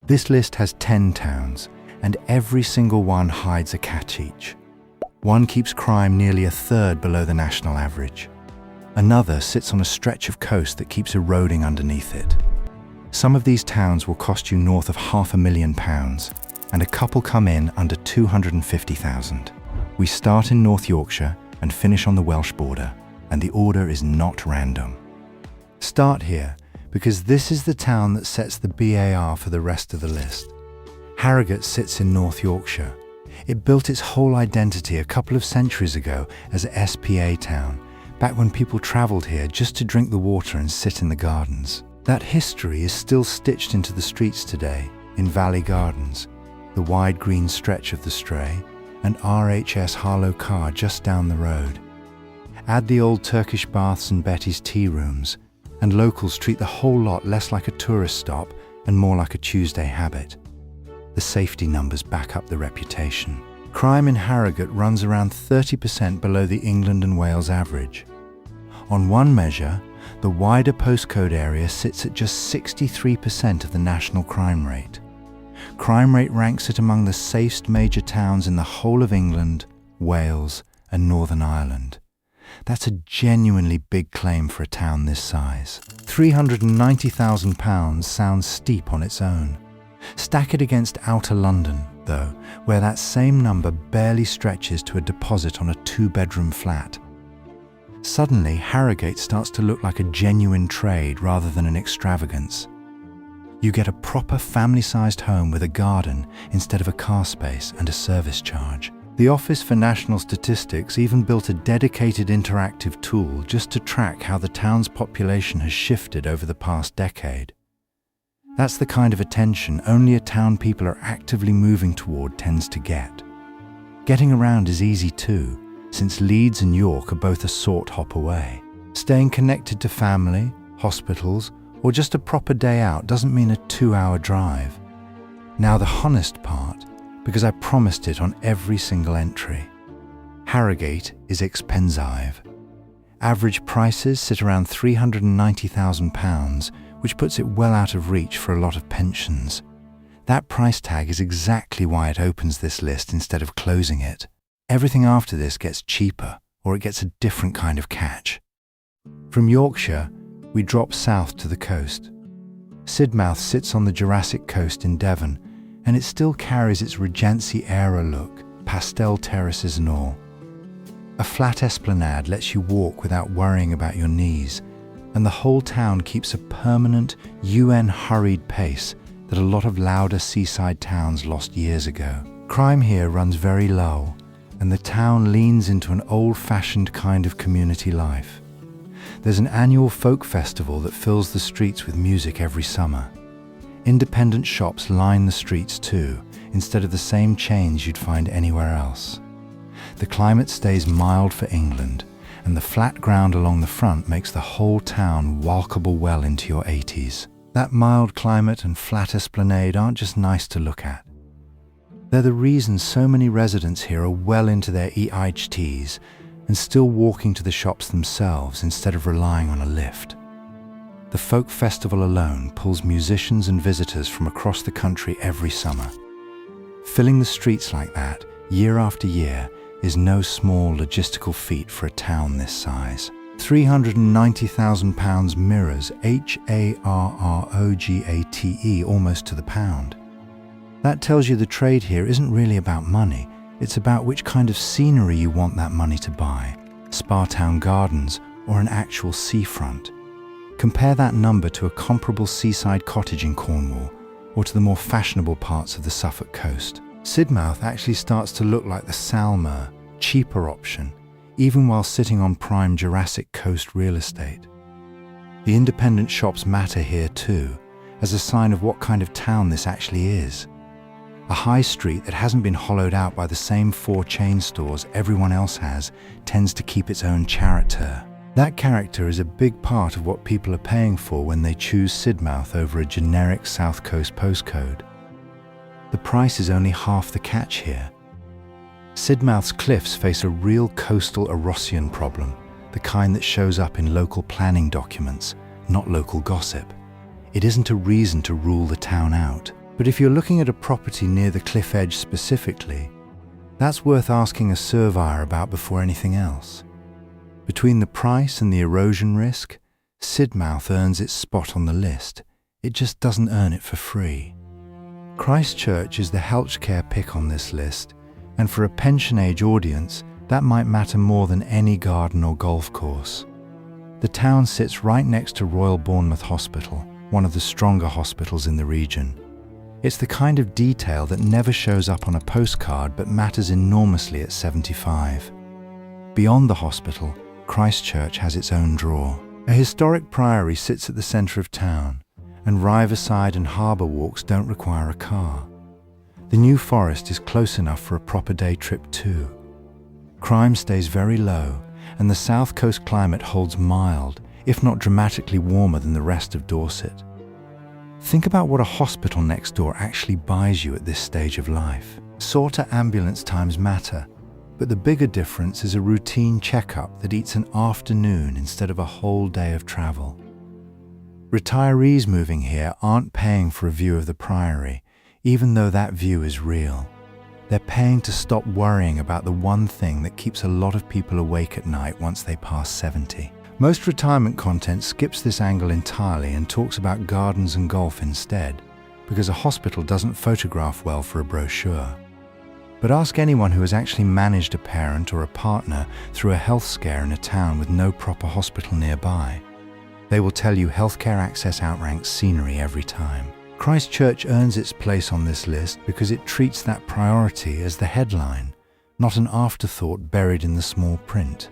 This list has 10 towns, and every single one hides a catch each. One keeps crime nearly a third below the national average. Another sits on a stretch of coast that keeps eroding underneath it. Some of these towns will cost you north of £500,000, and a couple come in under 250,000. We start in North Yorkshire and finish on the Welsh border, and the order is not random. Start here, because this is the town that sets the BAR for the rest of the list. Harrogate sits in North Yorkshire. It built its whole identity a couple of centuries ago as a SPA town, back when people travelled here just to drink the water and sit in the gardens. That history is still stitched into the streets today, in Valley Gardens, the wide green stretch of the Stray, and RHS Harlow Car just down the road. Add the old Turkish baths and Betty's tea rooms, and locals treat the whole lot less like a tourist stop and more like a Tuesday habit. The safety numbers back up the reputation. Crime in Harrogate runs around 30% below the England and Wales average. On one measure, the wider postcode area sits at just 63% of the national crime rate. Crime rate ranks it among the safest major towns in the whole of England, Wales, and Northern Ireland. That's a genuinely big claim for a town this size. £390,000 sounds steep on its own. Stack it against outer London, though, where that same number barely stretches to a deposit on a 2-bedroom flat. Suddenly, Harrogate starts to look like a genuine trade rather than an extravagance. You get a proper family-sized home with a garden instead of a car space and a service charge. The Office for National Statistics even built a dedicated interactive tool just to track how the town's population has shifted over the past decade. That's the kind of attention only a town people are actively moving toward tends to get. Getting around is easy too, since Leeds and York are both a short hop away. Staying connected to family, hospitals, or just a proper day out doesn't mean a 2-hour drive. Now the honest part, because I promised it on every single entry. Harrogate is expensive. Average prices sit around £390,000, which puts it well out of reach for a lot of pensions. That price tag is exactly why it opens this list instead of closing it. Everything after this gets cheaper, or it gets a different kind of catch. From Yorkshire, we drop south to the coast. Sidmouth sits on the Jurassic coast in Devon, and it still carries its Regency era look, pastel terraces and all. A flat esplanade lets you walk without worrying about your knees, and the whole town keeps a permanent, UN-hurried pace that a lot of louder seaside towns lost years ago. Crime here runs very low, and the town leans into an old-fashioned kind of community life. There's an annual folk festival that fills the streets with music every summer. Independent shops line the streets too, instead of the same chains you'd find anywhere else. The climate stays mild for England, and the flat ground along the front makes the whole town walkable well into your 80s. That mild climate and flat esplanade aren't just nice to look at. They're the reason so many residents here are well into their eighties and still walking to the shops themselves instead of relying on a lift. The folk festival alone pulls musicians and visitors from across the country every summer. Filling the streets like that, year after year, is no small logistical feat for a town this size. £390,000 mirrors HARROGATE almost to the pound. That tells you the trade here isn't really about money, it's about which kind of scenery you want that money to buy, Spa Town Gardens or an actual seafront. Compare that number to a comparable seaside cottage in Cornwall or to the more fashionable parts of the Suffolk coast. Sidmouth actually starts to look like the Salmer, cheaper option, even while sitting on prime Jurassic coast real estate. The independent shops matter here too, as a sign of what kind of town this actually is. A high street that hasn't been hollowed out by the same 4 chain stores everyone else has tends to keep its own character. That character is a big part of what people are paying for when they choose Sidmouth over a generic South Coast postcode. The price is only half the catch here. Sidmouth's cliffs face a real coastal-erosion problem, the kind that shows up in local planning documents, not local gossip. It isn't a reason to rule the town out. But if you're looking at a property near the cliff edge specifically, that's worth asking a surveyor about before anything else. Between the price and the erosion risk, Sidmouth earns its spot on the list. It just doesn't earn it for free. Christchurch is the healthcare pick on this list, and for a pension-age audience, that might matter more than any garden or golf course. The town sits right next to Royal Bournemouth Hospital, one of the stronger hospitals in the region. It's the kind of detail that never shows up on a postcard but matters enormously at 75. Beyond the hospital, Christchurch has its own draw. A historic priory sits at the centre of town, and riverside and harbour walks don't require a car. The New Forest is close enough for a proper day trip too. Crime stays very low, and the south coast climate holds mild, if not dramatically warmer than the rest of Dorset. Think about what a hospital next door actually buys you at this stage of life. Shorter ambulance times matter, but the bigger difference is a routine checkup that eats an afternoon instead of a whole day of travel. Retirees moving here aren't paying for a view of the Priory, even though that view is real. They're paying to stop worrying about the one thing that keeps a lot of people awake at night once they pass 70. Most retirement content skips this angle entirely and talks about gardens and golf instead, because a hospital doesn't photograph well for a brochure. But ask anyone who has actually managed a parent or a partner through a health scare in a town with no proper hospital nearby. They will tell you healthcare access outranks scenery every time. Christchurch earns its place on this list because it treats that priority as the headline, not an afterthought buried in the small print.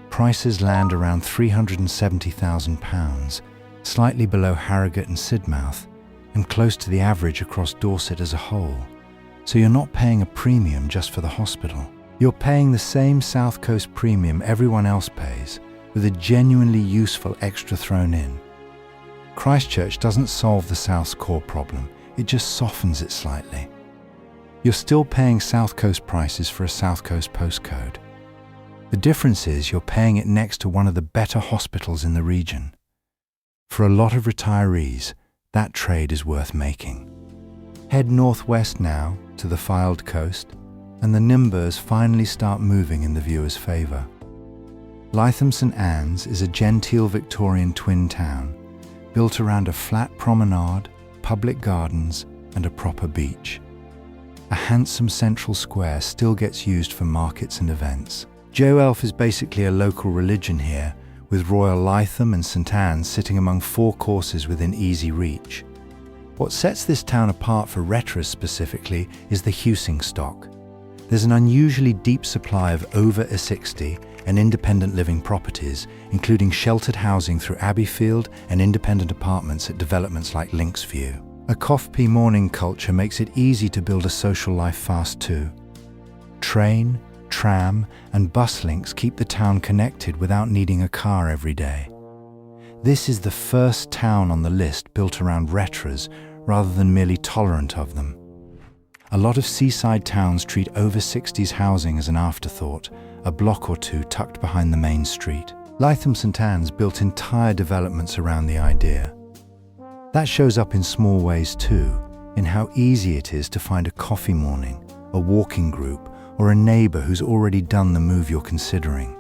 Prices land around £370,000, slightly below Harrogate and Sidmouth, and close to the average across Dorset as a whole. So you're not paying a premium just for the hospital. You're paying the same South Coast premium everyone else pays, with a genuinely useful extra thrown in. Christchurch doesn't solve the South's core problem, it just softens it slightly. You're still paying South Coast prices for a South Coast postcode. The difference is you're paying it next to one of the better hospitals in the region. For a lot of retirees, that trade is worth making. Head northwest now to the Fylde coast, and the Nimbers finally start moving in the viewer's favour. Lytham St Anne's is a genteel Victorian twin town, built around a flat promenade, public gardens, and a proper beach. A handsome central square still gets used for markets and events. Joe Elf is basically a local religion here, with Royal Lytham and St Anne's sitting among 4 courses within easy reach. What sets this town apart for retres specifically is the housing stock. There's an unusually deep supply of over a 60 and independent living properties, including sheltered housing through Abbeyfield and independent apartments at developments like Linksview. A coffee morning culture makes it easy to build a social life fast too. Train, tram, and bus links keep the town connected without needing a car every day. This is the first town on the list built around retres rather than merely tolerant of them. A lot of seaside towns treat over 60s housing as an afterthought, a block or two tucked behind the main street. Lytham St Anne's built entire developments around the idea. That shows up in small ways too, in how easy it is to find a coffee morning, a walking group, or a neighbour who's already done the move you're considering.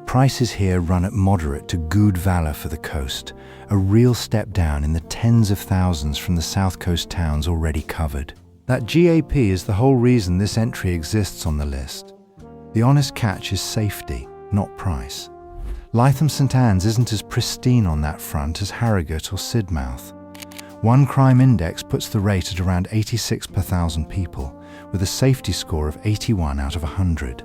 Prices here run at moderate to good valor for the coast, a real step down in the tens of thousands from the south coast towns already covered. That GAP is the whole reason this entry exists on the list. The honest catch is safety, not price. Lytham St Anne's isn't as pristine on that front as Harrogate or Sidmouth. One crime index puts the rate at around 86 per 1,000 people, with a safety score of 81 out of 100.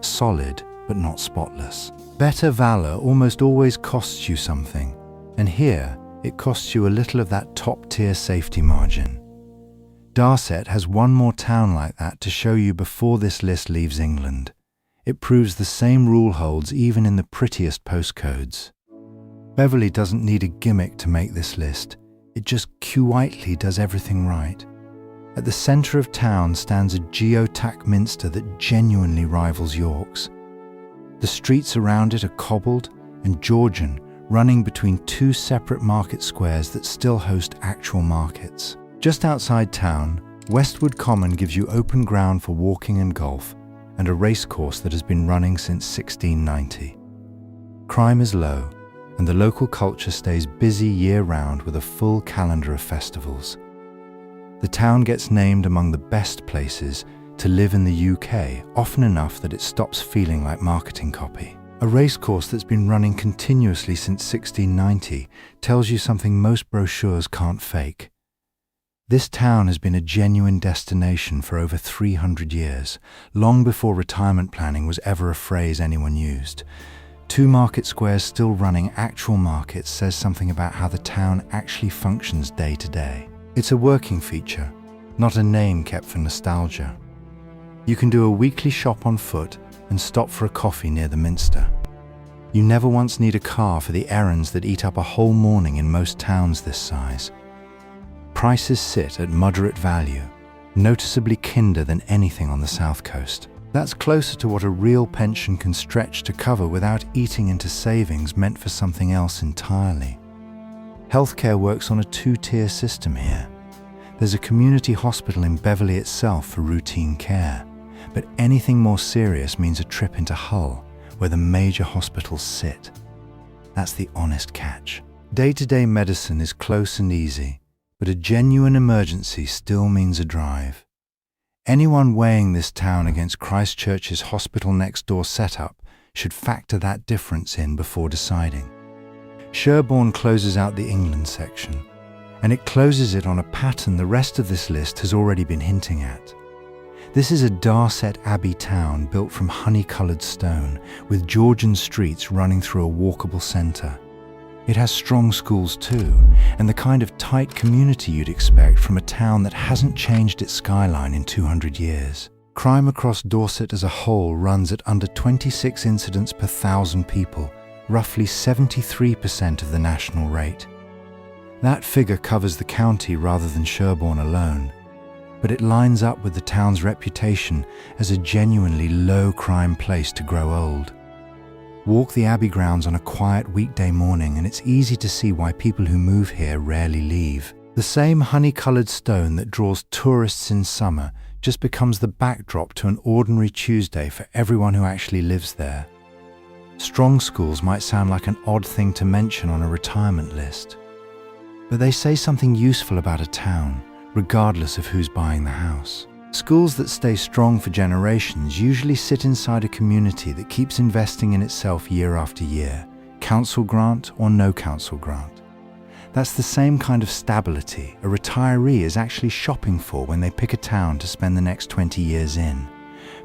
Solid, but not spotless. Better valor almost always costs you something, and here it costs you a little of that top-tier safety margin. Dorset has one more town like that to show you before this list leaves England. It proves the same rule holds even in the prettiest postcodes. Beverley doesn't need a gimmick to make this list. It just quietly does everything right. At the centre of town stands a geotack minster that genuinely rivals York's. The streets around it are cobbled and Georgian, running between 2 separate market squares that still host actual markets. Just outside town, Westwood Common gives you open ground for walking and golf, and a racecourse that has been running since 1690. Crime is low, and the local culture stays busy year-round with a full calendar of festivals. The town gets named among the best places to live in the UK, often enough that it stops feeling like marketing copy. A racecourse that's been running continuously since 1690 tells you something most brochures can't fake. This town has been a genuine destination for over 300 years, long before retirement planning was ever a phrase anyone used. 2 market squares still running actual markets says something about how the town actually functions day to day. It's a working feature, not a name kept for nostalgia. You can do a weekly shop on foot and stop for a coffee near the Minster. You never once need a car for the errands that eat up a whole morning in most towns this size. Prices sit at moderate value, noticeably kinder than anything on the south coast. That's closer to what a real pension can stretch to cover without eating into savings meant for something else entirely. Healthcare works on a 2-tier system here. There's a community hospital in Beverley itself for routine care, but anything more serious means a trip into Hull, where the major hospitals sit. That's the honest catch. Day-to-day medicine is close and easy, but a genuine emergency still means a drive. Anyone weighing this town against Christchurch's hospital next door setup should factor that difference in before deciding. Sherborne closes out the England section, and it closes it on a pattern the rest of this list has already been hinting at. This is a Dorset Abbey town built from honey-coloured stone, with Georgian streets running through a walkable centre. It has strong schools too, and the kind of tight community you'd expect from a town that hasn't changed its skyline in 200 years. Crime across Dorset as a whole runs at under 26 incidents per 1,000 people, roughly 73% of the national rate. That figure covers the county rather than Sherborne alone, but it lines up with the town's reputation as a genuinely low-crime place to grow old. Walk the Abbey grounds on a quiet weekday morning and it's easy to see why people who move here rarely leave. The same honey-coloured stone that draws tourists in summer just becomes the backdrop to an ordinary Tuesday for everyone who actually lives there. Strong schools might sound like an odd thing to mention on a retirement list, but they say something useful about a town, regardless of who's buying the house. Schools that stay strong for generations usually sit inside a community that keeps investing in itself year after year, council grant or no council grant. That's the same kind of stability a retiree is actually shopping for when they pick a town to spend the next 20 years in.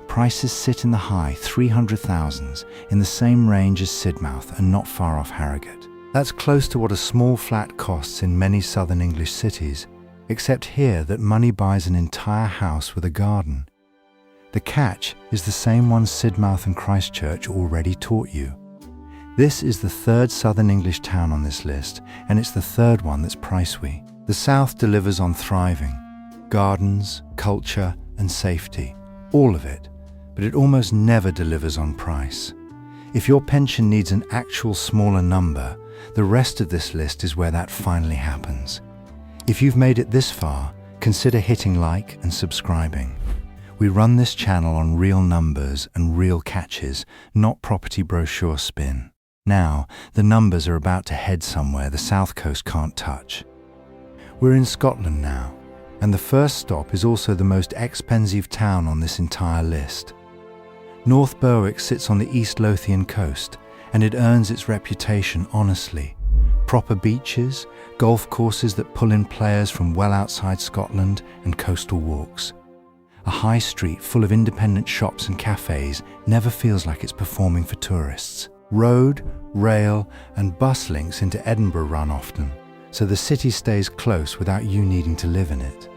Prices sit in the high 300,000s, in the same range as Sidmouth and not far off Harrogate. That's close to what a small flat costs in many southern English cities, except here that money buys an entire house with a garden. The catch is the same one Sidmouth and Christchurch already taught you. This is the 3rd southern English town on this list, and it's the 3rd one that's price-wee. The south delivers on thriving, gardens, culture and safety, all of it, but it almost never delivers on price. If your pension needs an actual smaller number, the rest of this list is where that finally happens. If you've made it this far, consider hitting like and subscribing. We run this channel on real numbers and real catches, not property brochure spin. Now, the numbers are about to head somewhere the south coast can't touch. We're in Scotland now, and the first stop is also the most expensive town on this entire list. North Berwick sits on the East Lothian coast, and it earns its reputation honestly. Proper beaches, golf courses that pull in players from well outside Scotland, and coastal walks. A high street full of independent shops and cafes never feels like it's performing for tourists. Road, rail, and bus links into Edinburgh run often, so the city stays close without you needing to live in it.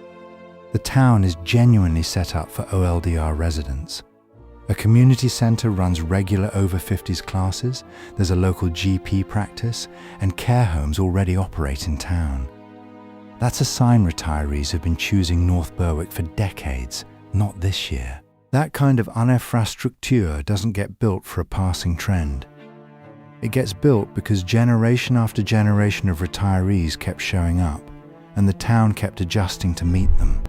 The town is genuinely set up for OLDR residents. A community centre runs regular over 50s classes, there's a local GP practice, and care homes already operate in town. That's a sign retirees have been choosing North Berwick for decades, not this year. That kind of infrastructure doesn't get built for a passing trend. It gets built because generation after generation of retirees kept showing up, and the town kept adjusting to meet them.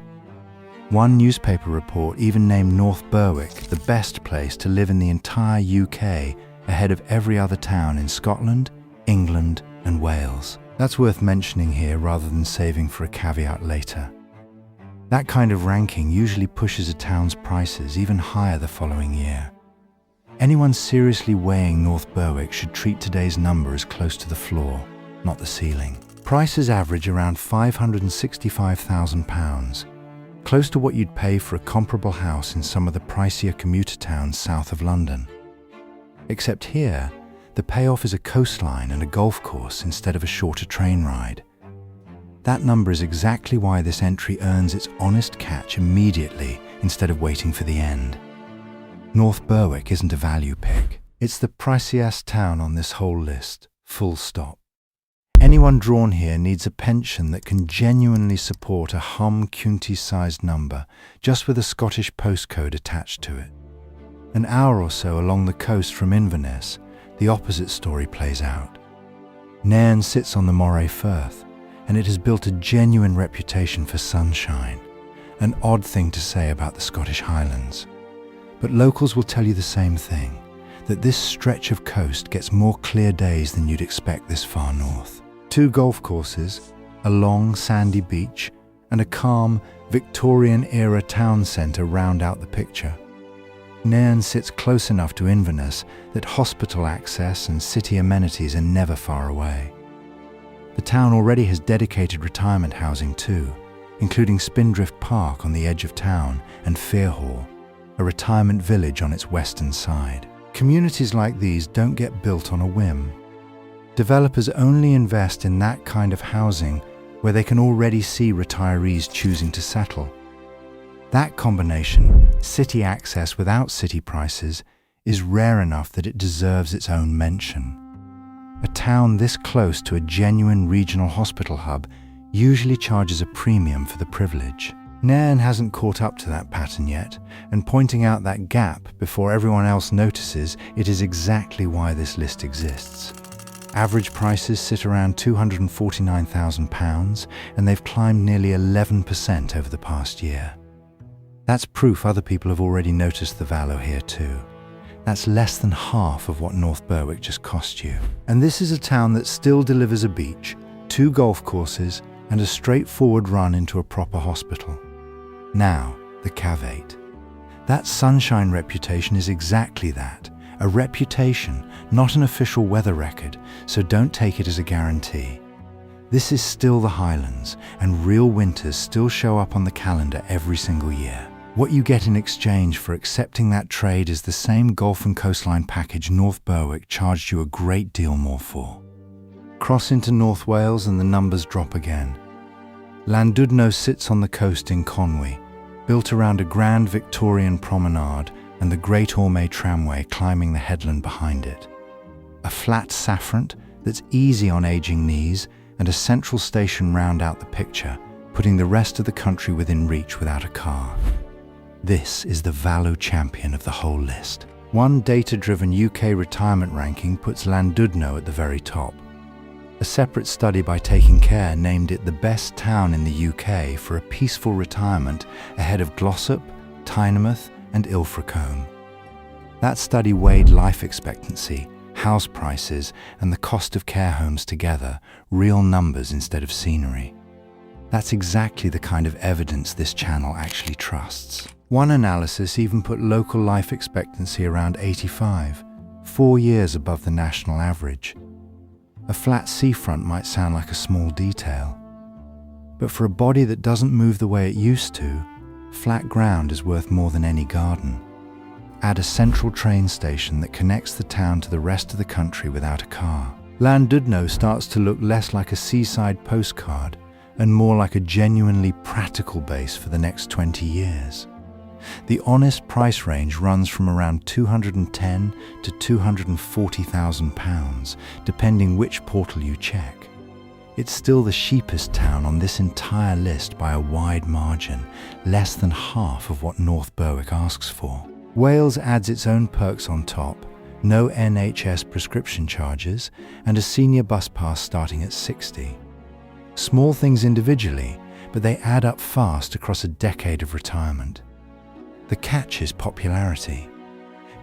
One newspaper report even named North Berwick the best place to live in the entire UK, ahead of every other town in Scotland, England, and Wales. That's worth mentioning here rather than saving for a caveat later. That kind of ranking usually pushes a town's prices even higher the following year. Anyone seriously weighing North Berwick should treat today's number as close to the floor, not the ceiling. Prices average around £565,000, close to what you'd pay for a comparable house in some of the pricier commuter towns south of London. Except here, the payoff is a coastline and a golf course instead of a shorter train ride. That number is exactly why this entry earns its honest catch immediately instead of waiting for the end. North Berwick isn't a value pick. It's the priciest town on this whole list, full stop. Anyone drawn here needs a pension that can genuinely support a county-sized number, just with a Scottish postcode attached to it. An hour or so along the coast from Inverness, the opposite story plays out. Nairn sits on the Moray Firth, and it has built a genuine reputation for sunshine, an odd thing to say about the Scottish Highlands. But locals will tell you the same thing, that this stretch of coast gets more clear days than you'd expect this far north. 2 golf courses, a long sandy beach, and a calm Victorian-era town centre round out the picture. Nairn sits close enough to Inverness that hospital access and city amenities are never far away. The town already has dedicated retirement housing too, including Spindrift Park on the edge of town and Firehall, a retirement village on its western side. Communities like these don't get built on a whim. Developers only invest in that kind of housing where they can already see retirees choosing to settle. That combination, city access without city prices, is rare enough that it deserves its own mention. A town this close to a genuine regional hospital hub usually charges a premium for the privilege. Nairn hasn't caught up to that pattern yet, and pointing out that gap before everyone else notices it is exactly why this list exists. Average prices sit around £249,000, and they've climbed nearly 11% over the past year. That's proof other people have already noticed the value here too. That's less than half of what North Berwick just cost you. And this is a town that still delivers a beach, 2 golf courses, and a straightforward run into a proper hospital. Now, the caveat. That sunshine reputation is exactly that, a reputation, not an official weather record, so don't take it as a guarantee. This is still the Highlands, and real winters still show up on the calendar every single year. What you get in exchange for accepting that trade is the same golf and coastline package North Berwick charged you a great deal more for. Cross into North Wales and the numbers drop again. Llandudno sits on the coast in Conwy, built around a grand Victorian promenade and the Great Orme tramway climbing the headland behind it. A flat saffront that's easy on aging knees and a central station round out the picture, putting the rest of the country within reach without a car. This is the value champion of the whole list. One data-driven UK retirement ranking puts Llandudno at the very top. A separate study by Taking Care named it the best town in the UK for a peaceful retirement ahead of Glossop, Tynemouth and Ilfracombe. That study weighed life expectancy, house prices and the cost of care homes together, real numbers instead of scenery. That's exactly the kind of evidence this channel actually trusts. One analysis even put local life expectancy around 85, 4 years above the national average. A flat seafront might sound like a small detail, but for a body that doesn't move the way it used to, flat ground is worth more than any garden. Add a central train station that connects the town to the rest of the country without a car. Llandudno starts to look less like a seaside postcard and more like a genuinely practical base for the next 20 years. The honest price range runs from around £210,000 to £240,000, depending which portal you check. It's still the cheapest town on this entire list by a wide margin, less than half of what North Berwick asks for. Wales adds its own perks on top, no NHS prescription charges, and a senior bus pass starting at £60. Small things individually, but they add up fast across a decade of retirement. The catch is popularity.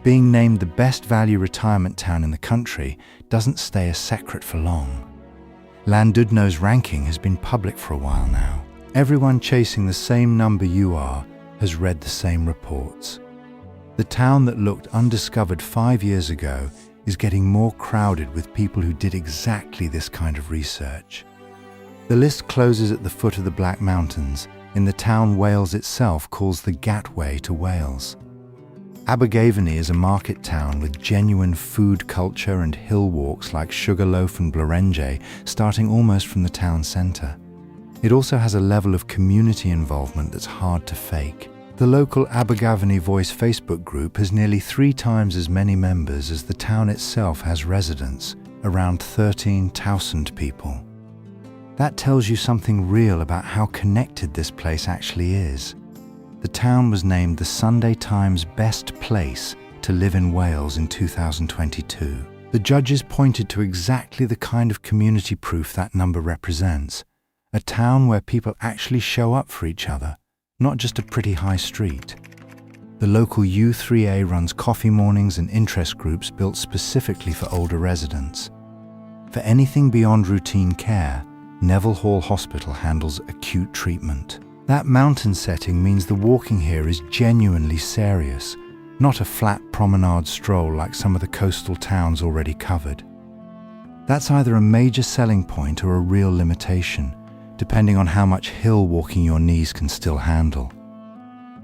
Being named the best value retirement town in the country doesn't stay a secret for long. Llandudno's ranking has been public for a while now. Everyone chasing the same number you are has read the same reports. The town that looked undiscovered 5 years ago is getting more crowded with people who did exactly this kind of research. The list closes at the foot of the Black Mountains, in the town Wales itself calls the Gateway to Wales. Abergavenny is a market town with genuine food culture and hill walks like Sugarloaf and Blorenge starting almost from the town centre. It also has a level of community involvement that's hard to fake. The local Abergavenny Voice Facebook group has nearly 3 times as many members as the town itself has residents, around 13,000 people. That tells you something real about how connected this place actually is. The town was named the Sunday Times Best Place to Live in Wales in 2022. The judges pointed to exactly the kind of community proof that number represents. A town where people actually show up for each other, not just a pretty high street. The local U3A runs coffee mornings and interest groups built specifically for older residents. For anything beyond routine care, Neville Hall Hospital handles acute treatment. That mountain setting means the walking here is genuinely serious, not a flat promenade stroll like some of the coastal towns already covered. That's either a major selling point or a real limitation, depending on how much hill walking your knees can still handle.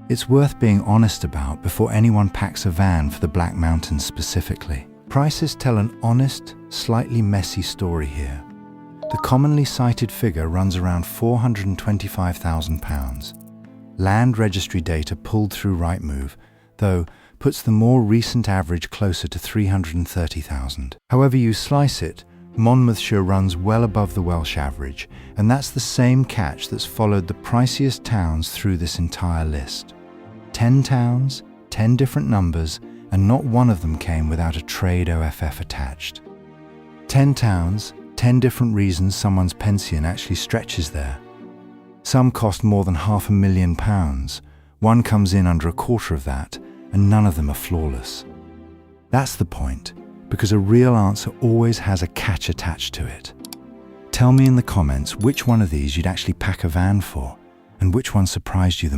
It's worth being honest about before anyone packs a van for the Black Mountains specifically. Prices tell an honest, slightly messy story here. The commonly cited figure runs around £425,000. Land registry data pulled through Rightmove, though, puts the more recent average closer to £330,000. However you slice it, Monmouthshire runs well above the Welsh average, and that's the same catch that's followed the priciest towns through this entire list. 10 towns, 10 different numbers, and not one of them came without a trade OFF attached. 10 towns, 10 different reasons someone's pension actually stretches there. Some cost more than £500,000, one comes in under a quarter of that, and none of them are flawless. That's the point, because a real answer always has a catch attached to it. Tell me in the comments which one of these you'd actually pack a van for, and which one surprised you the most.